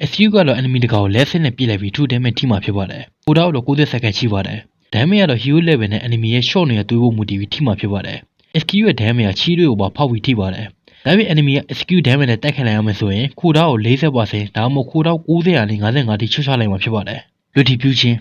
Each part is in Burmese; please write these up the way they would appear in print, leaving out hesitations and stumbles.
SQ ကတော့ enemy တကောင်လက်စစ်နဲ့ပြစ်လိုက်ပြီး true damage ထိမှာဖြစ်ပါတယ်။ကိုတော့တော့90 second ရှိပါတယ်။ damage ကတော့ hero level နဲ့ enemy ရဲ့ short နဲ့တွေးဖို့မူတည်ပြီးထိမှာဖြစ်ပါတယ်။ SQ ရဲ့ damage ကချီးတွေကိုပါဖောက်ပြီးထိပါတယ်။ဒါပေမဲ့ enemy က SQ damage နဲ့တိုက်ခိုက်လိုက်ရမယ်ဆိုရင်ကိုတော့ကို 40% ဒါမှမဟုတ်ကိုတော့90ရာနဲ့55ထိချွတ်ချလိုက်မှာဖြစ်ပါတယ်။ retribution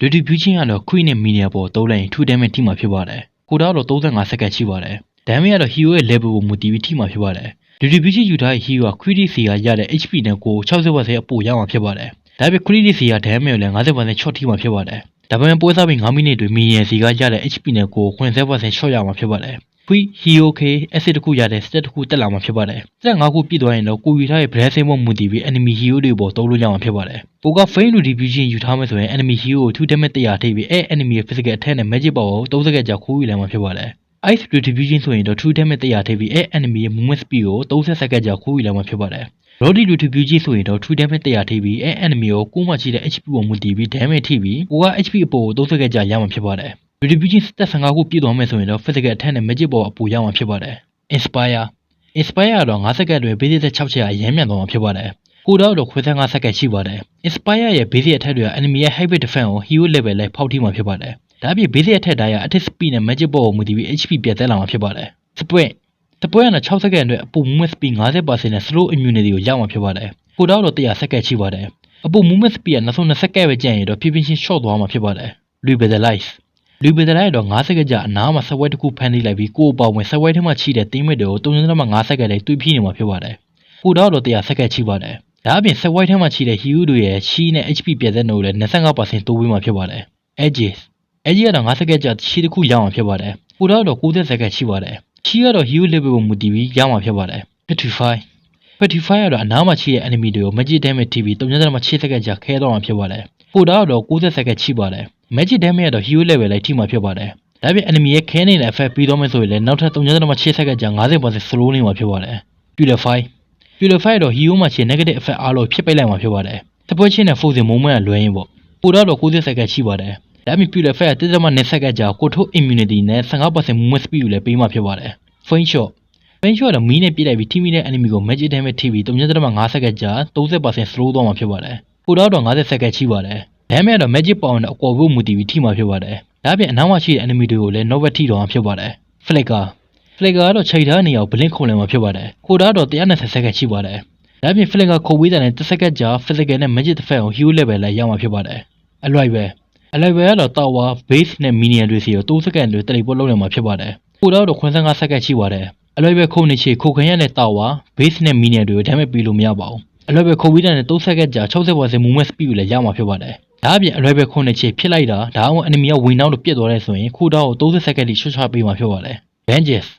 ကတော့ Queen နဲ့ Minion ပေါ်သုံးလိုက်ရင် true damage ထိမှာဖြစ်ပါတယ်။ကိုတော့35 second ရှိပါတယ်။ damage ကတော့ hero ရဲ့ level ကိုမူတည်ပြီးထိမှာဖြစ်ပါတယ်။ retribution ယူထားတဲ့ hero က critic စီကရတဲ့ HP နဲ့ကို 60% အပိုရမှာဖြစ်ပါတယ်။ဒါပေမဲ့ critic စီက damage ကိုလည်း 50% ချော့ထိမှာဖြစ်ပါတယ်။ဒါပေမဲ့ပွဲစားပြီး9မိနစ်တွင် Minion စီကရတဲ့ HP နဲ့ကို 80% ချော့ရမှာဖြစ်ပါတယ်။ Quick hero K asset တစ်ခုရတဲ့ stat တစ်ခုတက်လာမှာဖြစ်ပါတယ်။ stat 5ခုပြည့်သွားရင်တော့ကိုယူထားတဲ့ blessing ပေါ်မူတည်ပြီး enemy hero တွေပေါ်သုံးလို့ရမှာဖြစ်ပါတယ်။ကိုက Feint retribution ယူထားမယ်ဆိုရင် enemy hero ကို true damage 100ထိပြီးenemy ရဲ့ physical attack နဲ့ magic power ကို30စက္ကန့်ကြာခိုးယူလိုက်မှာဖြစ်ပါတယ်။ Ice retribution ဆိုရင်တော့ true damage 100ထိပြီးenemy ရဲ့ movement speed ကို30စက္ကန့်ကြာခိုးယူလိုက်မှာဖြစ်ပါတယ်။ Rody retribution ဆိုရင်တော့ true damage 100ထိပြီးenemy ကိုကိုယ်မှရှိတဲ့ HP ပေါ်မူတည်ပြီး damage ထိပြီးကိုက HP အပေါ်ကို30စက္ကန့်ကြာရမှာဖြစ်ပါတယ်။ retribution stat 15ခုပြည့်သွားမယ်ဆိုရင်တော့ physical attack နဲ့ magic power အပိုရမှာဖြစ်ပါတယ်။ inspire ကတော့5စက္ကန့်အတွင်း basic attack 6ချက်အရမ်းမြန်သွားမှာဖြစ်ပါတယ်။ကိုတော့85စက္ကန့်ရှိပါတယ်။ inspire ရဲ့ basic attack တွေက enemy ရဲ့ hybrid defense ကို hero level လိုက်ဖောက်ထိမှာဖြစ်ပါတယ်။ဒါ့အပြင် basic attack တိုင်းက attack speed နဲ့ magic power ကိုမူတည်ပြီး HP ပြန်တက်လာမှာဖြစ်ပါတယ်။ sprint ကတော့6စက္ကန့်အတွင်းအပို movement speed 50% နဲ့ slow immunity ကိုရမှာဖြစ်ပါတယ်။ကိုတော့100စက္ကန့်ရှိပါတယ်။အပို movement speed ကနောက်ဆုံး2စက္ကန့်ပဲကျန်ရင်တော့ဖြည်းဖြည်းချင်း short သွားမှာဖြစ်ပါတယ်။ revitalize တော့5စက္ကန့်ကြာအနားမှာ ဆက်ဝဲတစ်ခုဖန်တီးလိုက်ပြီးကိုအပေါဝင်ဆက်ဝဲထဲမှာချီတဲ့ teammate တွေကို 3.5စက္ကန့်လိုက်တွေးပြနေမှာဖြစ်ပါတယ်။ကိုတော့100စက္ကန့်ရှိပါတယ်။ဒါအပြင်ဆက်ဝဲထဲမှာချီတဲ့ hero တွေရဲ့ ရှိနဲ့ HP ပြန်တဲ့နှုန်းကိုလည်း25% တိုးပေးမှာဖြစ်ပါတယ်။ edges ကတော့5စက္ကန့်ကြာရှိတစ်ခုရမှာဖြစ်ပါတယ်။ကိုတော့90စက္ကန့်ရှိပါတယ်။ရှိကတော့ hero level ကိုမူတည်ပြီးရမှာဖြစ်ပါတယ်။ petrify ကတော့အနားမှာရှိတဲ့ enemy တွေကို magic damage ထိပြီး3.8စက္ကန့်ကြာခဲသွားမှာဖြစ်ပါတယ်။ကိုတော့90စက္ကန့်ရှိပါတယ်။ magic damage ကတော့ hero level လိုက်ထိမှာဖြစ်ပါတယ်။ဒါပြင် enemy ရဲ့ခဲနေတဲ့ effect ပြီးသွားမယ်ဆိုရင်လည်းနောက်ထပ်3.8စက္ကန့်ကြာ50% slow နေမှာဖြစ်ပါတယ်။ purify ကတော့ hero မှာရှိတဲ့ negative effect အားလုံးဖျက်ပိတ်လိုက်မှာဖြစ်ပါတယ်။စပွဲချင်းနဲ့ frozen moment ကလွဲရင်ပေါ့။ကိုတော့90စက္ကန့်ရှိပါတယ်။ဒါပြင် purify က1.2စက္ကန့်ကြာကိုထုတ် immunity နဲ့15% movement speed ကိုလည်းပေးမှာဖြစ်ပါတယ်။ Feint shot ကတော့မီးနဲ့ပြစ်လိုက်ပြီးထိမိတဲ့ enemy ကို magic damage ထိပြီး3.5စက္ကန့်ကြာ30% slow သွားမှာဖြစ်ပါတယ်။ကိုတော့50စက္ကန့်ရှိပါတယ်။ damage ကတော့ magic power နဲ့အကွာဖို့မူတည်ပြီးထိမှာဖြစ်ပါတယ်။ဒါပြင်အနောက်မှာရှိတဲ့ enemy တွေကိုလည်း knockback ထိတော့မှာဖြစ်ပါတယ်။ flicker ကတော့ချိန်ထားတဲ့နေရာကို blink ခုန်လိုက်မှာဖြစ်ပါတယ်။ကိုတော့120စက္ကန့်ရှိပါတယ်။ဒါပြင် flicker ခုန်ပြီးတာနဲ့1စက္ကန့်ကြာ physical နဲ့ magic defense ကို hero level လိုက်ရမှာဖြစ်ပါတယ်။ arrival ကတော့ tower base နဲ့ minion တွေစီကို3စက္ကန့်အတွင်း teleport လုပ်နိုင်မှာဖြစ်ပါတယ်။ကိုတော့85စက္ကန့်ရှိပါတယ်။ arrival ခုန်နေချေခုန်ခံရတဲ့ tower base နဲ့ minion တွေကို damage ပေးလို့မရပါဘူး။ arrival ခုန်ပြီးတာနဲ့3စက္ကန့်ကြာ60% movement speed ကိုလည်းရမှာဖြစ်ပါတယ်။ဒါအပြင် arrival ခုန်နေချေဖြစ်လိုက်တာဒါမှမဟုတ် enemy က win out လို့ပြစ်သွားတယ်ဆိုရင်ကိုတော့30စက္ကန့်ထိရှော့ချပေးမှာဖြစ်ပါတယ်။ vengeance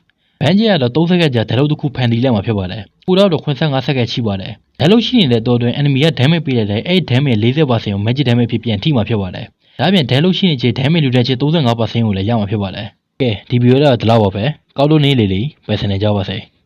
ကတော့3စက္ကန့်ကြာ dialogue တစ်ခုဖန်တီးလိုက်မှာဖြစ်ပါတယ်။ကိုတော့85စက္ကန့်ရှိပါတယ်။ dialogue ရှိနေတဲ့တော့အတွင်း enemy က damage ပေးလိုက်တဲ့အဲ့ damage ရဲ့ 40% ကို magic damage ဖြစ်ပြန်ထိမှာဖြစ်ပါတယ်။ဒါအပြင် dialogue ရှိနေချေ damage လူတဲ့ချေ 35% ကိုလည်းရမှာဖြစ်ပါတယ်။ကဲဒီဗီဒီယိုတော့ဒီလောက်ပါပဲ။ကောက်လို့နေလေပဲဆန်နေကြပါစေ။